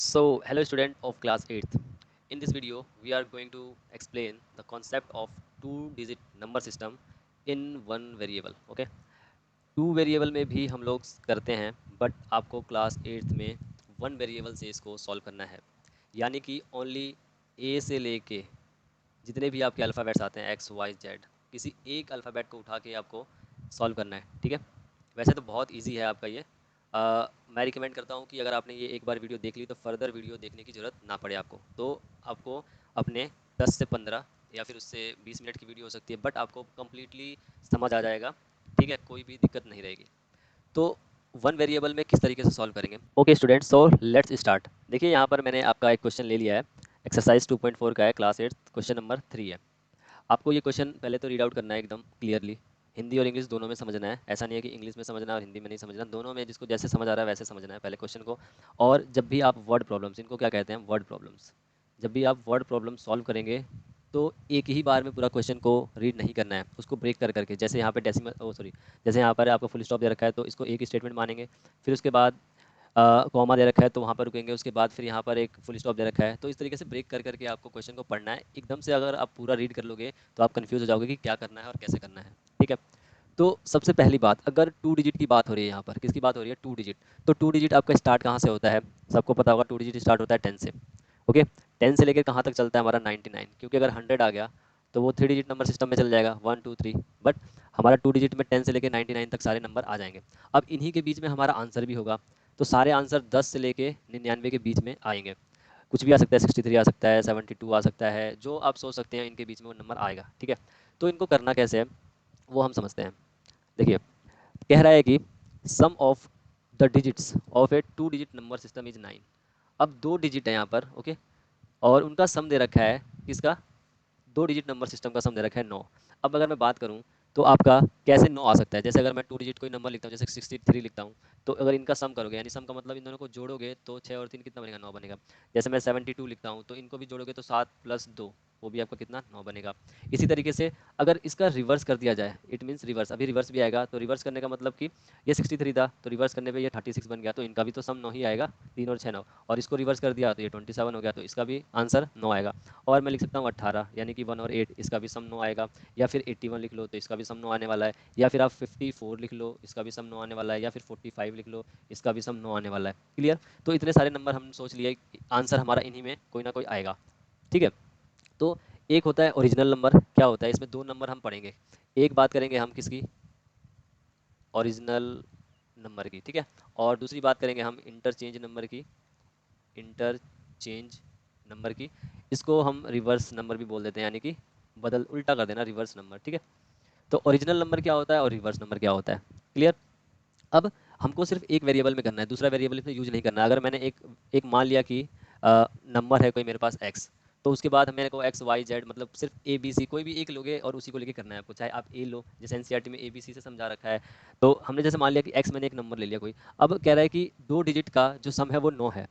So, hello student of class 8th. In this video, we are going to explain the concept of two-digit number system in one variable. Okay? Two variable में भी हम लोग करते हैं, but आपको class 8th में one variable से इसको सॉल्व करना है. यानी कि ओनली ए से लेके जितने भी आपके अल्फ़ाबेट्स आते हैं एक्स वाई जेड, किसी एक अल्फ़ाबेट को उठा के आपको सॉल्व करना है. ठीक है. वैसे तो बहुत इजी है आपका ये. मैं रिकमेंड करता हूँ कि अगर आपने ये एक बार वीडियो देख ली तो फर्दर वीडियो देखने की ज़रूरत ना पड़े आपको. तो आपको अपने 10 से 15 या फिर उससे 20 मिनट की वीडियो हो सकती है, बट आपको कम्प्लीटली समझ आ जाएगा. ठीक है, कोई भी दिक्कत नहीं रहेगी. तो वन वेरिएबल में किस तरीके से सॉल्व करेंगे. Okay student, so let's start. देखिए यहाँ पर मैंने आपका एक क्वेश्चन ले लिया है. एक्सरसाइज 2.4 का है, क्लास 8 क्वेश्चन नंबर 3 है. आपको ये क्वेश्चन पहले तो रीड आउट करना है एकदम क्लियरली. हिंदी और इंग्लिश दोनों में समझना है. ऐसा नहीं है कि इंग्लिश में समझना और हिंदी में नहीं समझना, दोनों में जिसको जैसे समझ आ रहा है वैसे समझना है पहले क्वेश्चन को. और जब भी आप वर्ड प्रॉब्लम्स, इनको क्या कहते हैं, वर्ड प्रॉब्लम्स, जब भी आप वर्ड प्रॉब्लम सॉल्व करेंगे तो एक ही बार में पूरा क्वेश्चन को रीड नहीं करना है, उसको ब्रेक कर करके. जैसे यहाँ पे डेसिमल, ओ सॉरी, जैसे यहाँ पर आपको फुल स्टॉप दे रखा है तो इसको एक स्टेटमेंट मानेंगे. फिर उसके बाद कॉमा दे रखा है तो वहाँ पर रुकेंगे. उसके बाद फिर यहाँ पर एक फुल स्टॉप दे रखा है, तो इस तरीके से ब्रेक कर करके आपको क्वेश्चन को पढ़ना है. एकदम से अगर आप पूरा रीड कर लोगे तो आप कंफ्यूज हो जाओगे कि क्या करना है और कैसे करना है. ठीक है. तो सबसे पहली बात, अगर टू डिजिट की बात हो रही है, यहाँ पर किसकी बात हो रही है, टू डिजिट. तो टू डिजिट आपका स्टार्ट कहाँ से होता है, सबको पता होगा. टू डिजिट स्टार्ट होता है 10 से. ओके. 10 से लेकर कहाँ तक चलता है हमारा, 99. क्योंकि अगर 100 आ गया तो वो थ्री डिजिट नंबर सिस्टम में चल जाएगा, 1 2 3. बट हमारा टू डिजिट में 10 से लेकर 99 तक सारे नंबर आ जाएंगे. अब इन्हीं के बीच में हमारा आंसर भी होगा. तो सारे आंसर 10 से लेके 99 के बीच में आएंगे. कुछ भी आ सकता है, 63 आ सकता है, 72 आ सकता है, जो आप सोच सकते हैं इनके बीच में वो नंबर आएगा. ठीक है. तो इनको करना कैसे है वो हम समझते हैं. देखिए, कह रहा है कि sum of the digits of a two digit number system is 9. अब दो डिजिट है यहाँ पर. ओके. और उनका सम दे रखा है किसका, दो डिजिट नंबर सिस्टम का सम दे रखा है 9. अब अगर मैं बात करूं तो आपका कैसे 9 आ सकता है. जैसे अगर मैं टू डिजिट कोई नंबर लिखता हूं, जैसे 63 लिखता हूं, तो अगर इनका सम करोगे, यानी सम का मतलब इन दोनों को जोड़ोगे तो 6 और 3 कितना बनेगा, 9 बनेगा. जैसे मैं 72 लिखता हूं तो इनको भी जोड़ोगे तो 7 + 2, वो भी आपका कितना, 9 बनेगा. इसी तरीके से अगर इसका रिवर्स कर दिया जाए, इट मीन्स रिवर्स, अभी रिवर्स भी आएगा. तो रिवर्स करने का मतलब कि ये 63 था तो रिवर्स करने पे ये 36 बन गया, तो इनका भी तो सम 9 ही आएगा. 3 और 6 9. और इसको रिवर्स कर दिया तो ये 27 हो गया, तो इसका भी आंसर 9 आएगा. और मैं लिख सकता हूँ 18, यानी कि 1 और 8, इसका भी सम 9 आएगा. या फिर 81 लिख लो तो इसका भी सम 9 आने वाला है. या फिर आप 54 लिख लो, इसका भी सम 9 आने वाला है. या फिर 45 लिख लो, इसका भी सम 9 आने वाला है. क्लियर. तो इतने सारे नंबर हम सोच लिए, आंसर हमारा इन्हीं में कोई ना कोई आएगा. ठीक है. तो एक होता है ओरिजिनल नंबर. क्या होता है, इसमें दो नंबर हम पढ़ेंगे. एक बात करेंगे हम किसकी, ओरिजिनल नंबर की. ठीक है. और दूसरी बात करेंगे हम इंटरचेंज नंबर की, इंटरचेंज नंबर की. इसको हम रिवर्स नंबर भी बोल देते हैं, यानी कि बदल उल्टा कर देना, रिवर्स नंबर. ठीक है. तो ओरिजिनल नंबर क्या होता है और रिवर्स नंबर क्या होता है. क्लियर. अब हमको सिर्फ एक वेरिएबल में करना है, दूसरा वेरिएबल इसमें यूज नहीं करना है. अगर मैंने एक एक मान लिया कि नंबर है कोई मेरे पास x, तो उसके बाद मेरे को एक्स वाई जेड, मतलब सिर्फ ए बी सी कोई भी एक लोगे और उसी को लेके करना है आपको. चाहे आप ए लो, जैसे एनसीईआरटी में ए बी सी से समझा रखा है. तो हमने जैसे मान लिया कि एक्स, मैंने एक नंबर ले लिया कोई. अब कह रहा है कि दो डिजिट का जो सम है वो 9 है.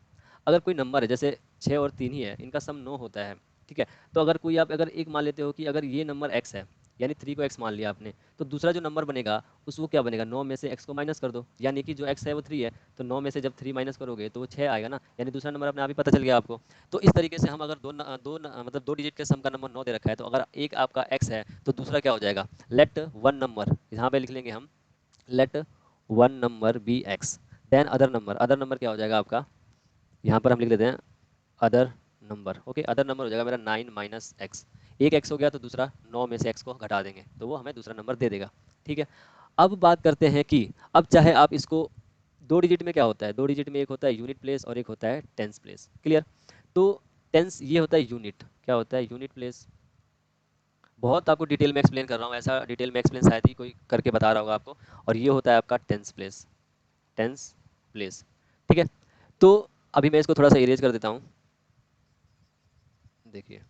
अगर कोई नंबर है जैसे 6 और 3 ही है, इनका सम 9 होता है. ठीक है. तो अगर कोई आप अगर एक मान लेते हो कि अगर ये नंबर x है, यानी 3 को x मान लिया आपने, तो दूसरा जो नंबर बनेगा उस वो क्या बनेगा, 9 में से x को माइनस कर दो, यानी कि जो x है वो 3 है, तो 9 में से जब 3 माइनस करोगे तो वो 6 आएगा ना, यानी दूसरा नंबर अपने आप ही पता चल गया आपको. तो इस तरीके से हम अगर मतलब दो डिजिट के सम का नंबर 9 दे रखा है, तो अगर एक आपका x है तो दूसरा क्या हो जाएगा, लेट वन नंबर, यहाँ पे लिख लेंगे हम, let one number be x, then other number. Other number क्या हो जाएगा आपका, यहाँ पर हम लिख लेते हैं other number. Okay. Other number हो जाएगा मेरा 9 माइनस एक्स. एक एक्स हो गया तो दूसरा 9 में से एक्स को घटा देंगे तो वो हमें दूसरा नंबर दे देगा. ठीक है. अब बात करते हैं कि अब चाहे आप इसको, दो डिजिट में क्या होता है, दो डिजिट में एक होता है यूनिट प्लेस और एक होता है टेंस प्लेस. क्लियर. तो टेंस ये होता है यूनिट, क्या होता है, यूनिट प्लेस. बहुत आपको डिटेल में एक्सप्लेन कर रहा हूँ, ऐसा डिटेल में एक्सप्लेन शायद ही कोई करके बता रहा होगा आपको. और ये होता है आपका टेंस प्लेस, टेंस प्लेस. ठीक है. तो अभी मैं इसको थोड़ा सा इरेज कर देता हूँ. देखिए.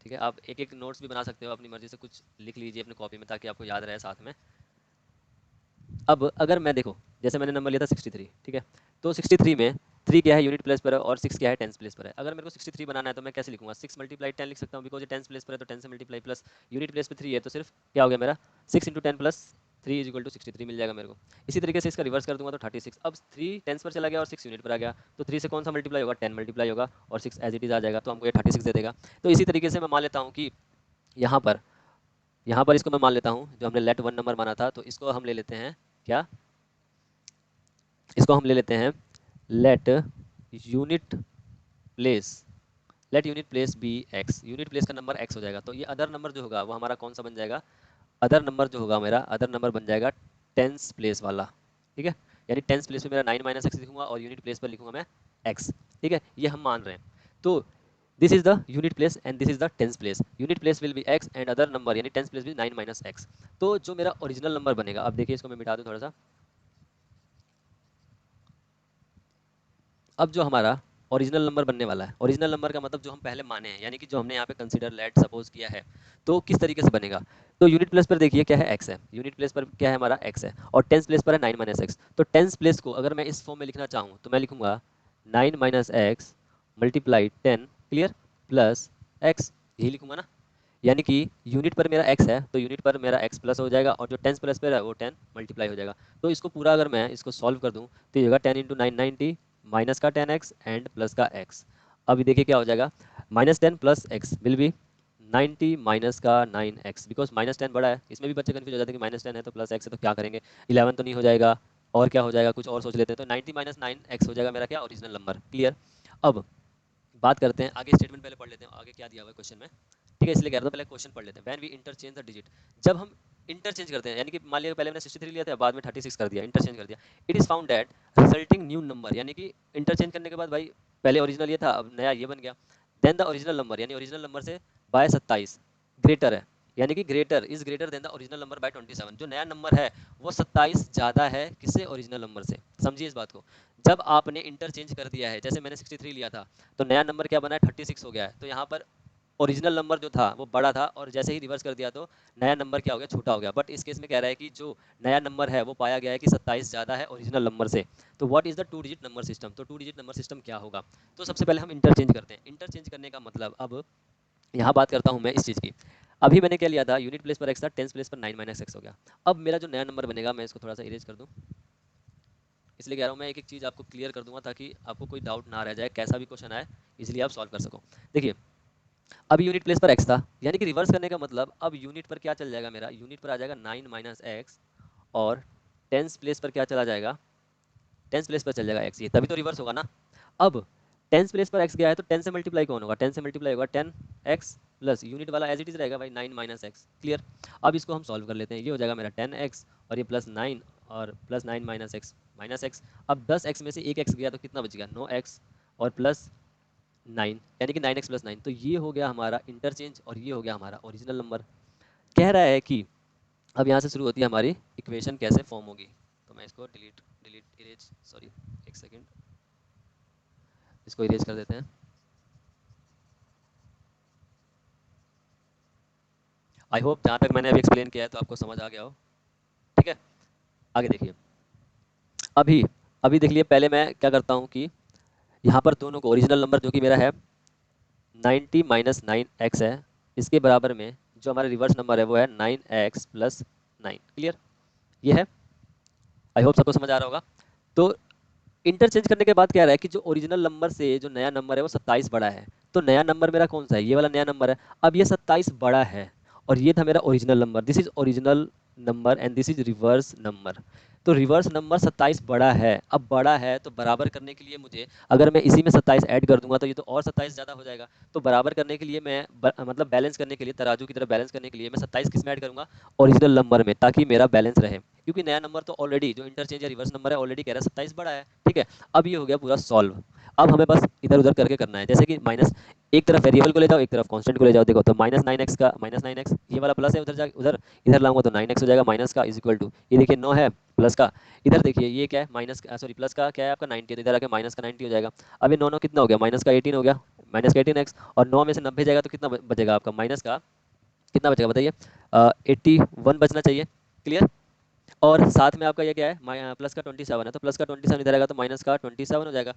ठीक है. आप एक एक नोट्स भी बना सकते हो अपनी मर्जी से, कुछ लिख लीजिए अपनी कॉपी में ताकि आपको याद रहे साथ में. अब अगर मैं देखो, जैसे मैंने नंबर लिया था 63. ठीक है. तो 63 में 3 क्या है, यूनिट प्लेस पर है, और 6 क्या है, टेंस प्लेस पर है. अगर मेरे को 63 बनाना है तो मैं कैसे लिखूंगा, 6 × 10 लिख सकता हूँ, बिकॉज ये टेंस प्लेस पर है तो 10 से मल्टीप्लाई, प्लस यूनिट प्लेस पे 3 है तो सिर्फ क्या हो गया मेरा, 6 × 10 + 3 इज इक्वल टू 63 मिल जाएगा मेरे को। इसी तरीके से इसका रिवर्स कर दूंगा तो 36। अब 3 टेंस पर चला गया और 6 यूनिट पर आ गया, तो 3 से कौन सा मल्टीप्लाई होगा, 10 मल्टीप्लाई होगा और 6 एज इट इज आ जाएगा, तो हमको ये 36 दे देगा। तो इसी तरीके से मैं मान लेता हूँ कि यहाँ पर इसको मैं मान लेता हूँ, जो हमने लेट 1 नंबर माना था, तो इसको हम ले लेते हैं क्या, इसको हम ले लेते हैं let unit place, let unit place be X, unit place का नंबर एक्स हो जाएगा। तो ये अदर नंबर जो होगा वो हमारा कौन सा बन जाएगा, अदर नंबर जो होगा मेरा, अदर नंबर बन जाएगा टेंस प्लेस वाला, ठीक है। यानी टेंस प्लेस पे मेरा 9 माइनस एक्स लिखूंगा और यूनिट प्लेस पर लिखूंगा मैं एक्स, ठीक है, ये हम मान रहे हैं। तो this is the unit place and this is the tens place, unit place will be x and other number यानी टेंस प्लेस भी 9 माइनस एक्स। तो जो मेरा ओरिजिनल नंबर बनेगा, अब देखिए इसको मैं मिटा दूं थोड़ा सा, अब जो हमारा ओरिजिनल नंबर बनने वाला है, ओरिजिनल नंबर का मतलब जो हम पहले माने हैं, यानी कि जो हमने यहाँ पे कंसीडर लेट सपोज किया है, तो किस तरीके से बनेगा। तो यूनिट प्लेस पर देखिए क्या है, एक्स है, यूनिट प्लेस पर क्या है हमारा एक्स है, और टेंस प्लेस पर है 9 माइनस एक्स। तो टेंस प्लेस को अगर मैं इस फॉर्म में लिखना चाहूँ तो मैं लिखूंगा 9 minus x multiply 10, clear, plus x, यही लिखूंगा ना। यानी कि यूनिट पर मेरा x है तो यूनिट पर मेरा x प्लस हो जाएगा, और जो 10 प्लस पर है वो 10 मल्टीप्लाई हो जाएगा। तो इसको पूरा अगर मैं इसको सॉल्व कर दूं तो ये होगा 10 इंटू 9 90 माइनस का 10x एंड प्लस का x। अब देखिए क्या हो जाएगा, minus 10 plus x will be 90 minus का 9x, बिकॉज माइनस 10 बड़ा है, इसमें भी बच्चे कन्फ्यूज हो जाते हैं कि माइनस 10 है तो प्लस एक्स है तो क्या करेंगे, 11 तो नहीं हो जाएगा, और क्या हो जाएगा, कुछ और सोच लेते हैं। तो 90 माइनस 9x हो जाएगा मेरा क्या, ओरिजिनल नंबर, क्लियर। अब बात करते हैं आगे, स्टेटमेंट पहले पढ़ लेते हैं आगे क्या दिया हुआ है क्वेश्चन में, ठीक है, इसलिए कह रहा था पहले क्वेश्चन पढ़ लेते हैं। When we interchange the digit, जब हम इंटरचेंज करते हैं, यानी कि मान लिया पहले मैंने 63 लिया था, बाद में 36 कर दिया, इंटरचेंज कर दिया, it is found that resulting new number, यानी कि इंटरचेंज करने के बाद भाई पहले ओरिजिनल ये था अब नया ये बन गया, देन द ओरिजिनल नंबर, यानी ओरिजिनल नंबर से बाय 27 ग्रेटर है, यानी कि greater is greater than the original number by 27, जो नया नंबर है वो 27 ज़्यादा है किससे, ओरिजिनल नंबर से। समझिए इस बात को, जब आपने इंटरचेंज कर दिया है, जैसे मैंने 63 लिया था तो नया नंबर क्या बना है, 36 हो गया है, तो यहाँ पर ओरिजिनल नंबर जो था वो बड़ा था और जैसे ही रिवर्स कर दिया तो नया नंबर क्या हो गया, छोटा हो गया। बट इस केस में कह रहा है कि जो नया नंबर है वो पाया गया है कि 27 ज़्यादा है ओरिजिनल नंबर से। तो what is the two digit number system, तो टू डिजिट नंबर सिस्टम क्या होगा। तो सबसे पहले हम इंटरचेंज करते हैं, इंटरचेंज करने का मतलब, अब यहाँ बात करता हूँ मैं इस चीज़ की। अभी मैंने क्या लिया था, यूनिट प्लेस पर एक्स था, टेंस प्लेस पर 9 माइनस एक्स हो गया। अब मेरा जो नया नंबर बनेगा, मैं इसको थोड़ा सा इरेज कर दूँ, इसलिए कह रहा हूँ मैं एक एक चीज़ आपको क्लियर कर दूंगा ताकि आपको कोई डाउट ना रह जाए, कैसा भी क्वेश्चन आए इसलिए आप सॉल्व कर सको। देखिए अब यूनिट प्लेस पर एक्स था, यानी कि रिवर्स करने का मतलब अब यूनिट पर क्या चल जाएगा मेरा, यूनिट पर आ जाएगा 9 माइनस एक्स, और टेंस प्लेस पर क्या चला जाएगा, टेंस प्लेस पर चल जाएगा एक्स, ये तभी तो रिवर्स होगा ना। अब टेंस प्लेस पर एक्स गया है तो 10 से मल्टीप्लाई कौन होगा, 10 से मल्टीप्लाई होगा 10 एक्स प्लस यूनिट वाला एज इट इज रहेगा भाई 9 माइनस एक्स, क्लियर। अब इसको हम सॉल्व कर लेते हैं, ये हो जाएगा मेरा 10x और ये प्लस 9 और प्लस 9 माइनस एक्स। अब 10x में से एक एक्स गया तो कितना बच गया, 9x और प्लस 9, यानी कि 9x प्लस 9। तो ये हो गया हमारा इंटरचेंज और ये हो गया हमारा ओरिजिनल नंबर। कह रहा है कि अब यहाँ से शुरू होती है हमारी इक्वेशन कैसे फॉर्म होगी। तो मैं इसको डिलीट डिलीट इरेज, सॉरी एक सेकेंड, इसको इरेज कर देते हैं। आई होप जहाँ तक मैंने अभी एक्सप्लेन किया है तो आपको समझ आ गया हो, ठीक है। आगे देखिए, अभी अभी देख लिए, पहले मैं क्या करता हूँ कि यहाँ पर दोनों को, ओरिजिनल नंबर जो कि मेरा है 90 माइनस 9x है, इसके बराबर में जो हमारा रिवर्स नंबर है वो है 9x प्लस 9, क्लियर, ये है। आई होप सबको समझ आ रहा होगा। तो इंटरचेंज करने के बाद क्या रहा है कि जो ओरिजिनल नंबर से जो नया नंबर है वो 27 बड़ा है, तो नया नंबर मेरा कौन सा है, ये वाला नया नंबर है। अब ये 27 बड़ा है और ये था मेरा original number, this is original number and this is reverse number. तो रिवर्स नंबर 27 बड़ा है, अब बड़ा है तो बराबर करने के लिए मुझे, अगर मैं इसी में 27 ऐड कर दूंगा तो ये तो और 27 ज़्यादा हो जाएगा। तो बराबर करने के लिए मैं मतलब बैलेंस करने के लिए, तराजू की तरह बैलेंस करने के लिए मैं 27 किस में ऐड करूंगा, ओरिजिनल नंबर में, ताकि मेरा बैलेंस रहे। क्योंकि नया नंबर तो ऑलरेडी, जो इंटरचेंज या रिवर्स नंबर है ऑलरेडी कह रहा है 27 बड़ा है, ठीक है। अब ये हो गया पूरा सॉल्व। अब हमें बस इधर उधर करके करना है, जैसे कि माइनस, एक तरफ वेरिएबल को ले जाओ एक तरफ कांस्टेंट को ले जाओ, देखो तो माइनस 9x का माइनस 9x, ये वाला प्लस है, उधर जाके उधर इधर लाऊंगा तो 9x हो जाएगा, माइनस का इज इक्वल टू, ये देखिए 9 है प्लस का, इधर देखिए ये क्या है माइनस, सॉरी प्लस का क्या है आपका 90, तो इधर आके माइनस का 90 हो जाएगा। अब ये 9 9 कितना हो गया, माइनस का 18 हो गया, माइनस का 18x, और 9 में से 90 जाएगा तो कितना बचेगा आपका, माइनस का कितना बचेगा बताइए, 81 बचना चाहिए, क्लियर। और साथ में आपका ये क्या है, प्लस का 27 है, तो प्लस का 27 इधर आएगा तो माइनस का 27 हो जाएगा,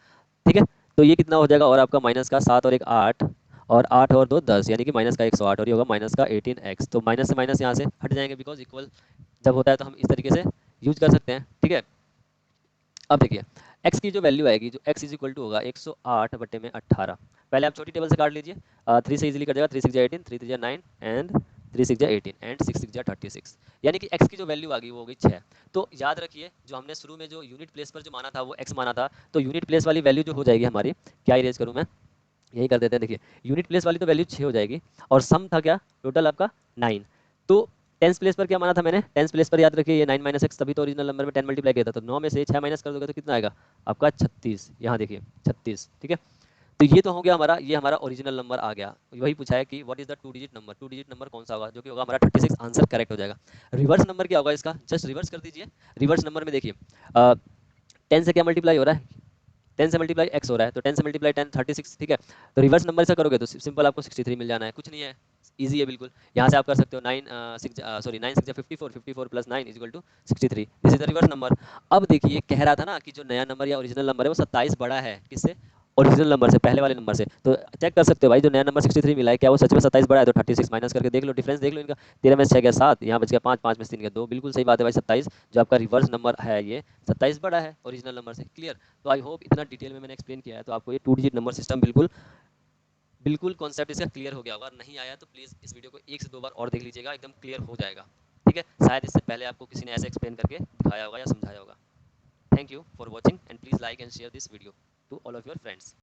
ठीक है। तो ये कितना हो जाएगा, और आपका माइनस का 7 और एक 8, और 8 और 2 10, यानी कि माइनस का 108, और ये होगा माइनस का 18x। तो माइनस से माइनस यहाँ से हट जाएंगे बिकॉज इक्वल, जब होता है तो हम इस तरीके से यूज कर सकते हैं, ठीक है। अब देखिए x की जो वैल्यू आएगी, जो x इज इक्वल टू होगा 108 बटे में 18। पहले आप छोटी टेबल से काट लीजिए, 3 से इजीली कट जाएगा, 3 6 18, 3 3 9 एंड 3 6 18 एंड 6 6 36, यानी कि x की जो वैल्यू आ गई वो हो गई 6। तो याद रखिए जो हमने शुरू में जो यूनिट प्लेस पर जो माना था वो x माना था, तो यूनिट प्लेस वाली वैल्यू जो हो जाएगी हमारी, क्या इरेज करूँ मैं, यही कर देते हैं। देखिए यूनिट प्लेस वाली तो वैल्यू 6 हो जाएगी, और सम था क्या टोटल आपका 9। तो टेंस प्लेस पर क्या माना था मैंने, टेंस प्लेस पर याद रखिए ये 9 माइनस एक्स, तभी तो ओरिजिनल नंबर में 10 मल्टीप्लाई किया था, तो 9 में से 6 माइनस कर दोगे तो कितना आएगा आपका 36। यहाँ देखिए 36, ठीक है। तो ये तो हो गया हमारा, ये हमारा ओरिजिनल नंबर आ गया। वही पूछा है कि what is the two digit number, to digit number कौन सा होगा, जो कि होगा हमारा 36, आंसर करेक्ट हो जाएगा। रिवर्स नंबर क्या होगा इसका, जस्ट रिवर्स कर दीजिए। रिवर्स नंबर में देखिए 10 से क्या मल्टीप्लाई हो रहा है, 10 से मल्टीप्लाई x हो रहा है, तो 10 से मल्टीप्लाई 10 36, ठीक है। तो रिवर्स नंबर से करोगे तो सिंपल आपको 63 मिल जाना है, कुछ नहीं है, इजी है बिल्कुल। यहाँ से आप कर सकते हो 9 6 sorry 9 6 54, 54 plus 9 is equal to 63, this is the reverse number. अब देखिए कह रहा था ना कि जो नया नंबर या ओरिजिनल नंबर है वो 27 बड़ा है, किससे, ओरिजिनल नंबर से, पहले वाले नंबर से। तो चेक कर सकते हो भाई, जो नया नंबर 63 मिला है क्या वो सच में 27 बड़ा है, तो 36 माइनस करके देख लो, डिफरेंस देख लो इनका, 13 में से 6 गया 7, यहाँ बच गया 5, 5 में से 3 गया 2, बिल्कुल सही बात है भाई, 27 जो आपका रिवर्स नंबर है ये 27 बड़ा है ओरिजिनल नंबर से, क्लियर। तो आई होप इतना डिटेल में मैंने एक्सप्लेन किया है तो आपको ये टू डिजिट नंबर सिस्टम बिल्कुल बिल्कुल कॉन्सेप्ट इसका क्लियर हो गया होगा। नहीं आया तो प्लीज़ इस वीडियो को 1 से 2 बार और देख लीजिएगा, एकदम क्लियर हो जाएगा, ठीक है। शायद इससे पहले आपको किसी ने ऐसे एक्सप्लेन करके दिखाया होगा या समझाया होगा। Thank you for watching and please like and share this video to all of your friends.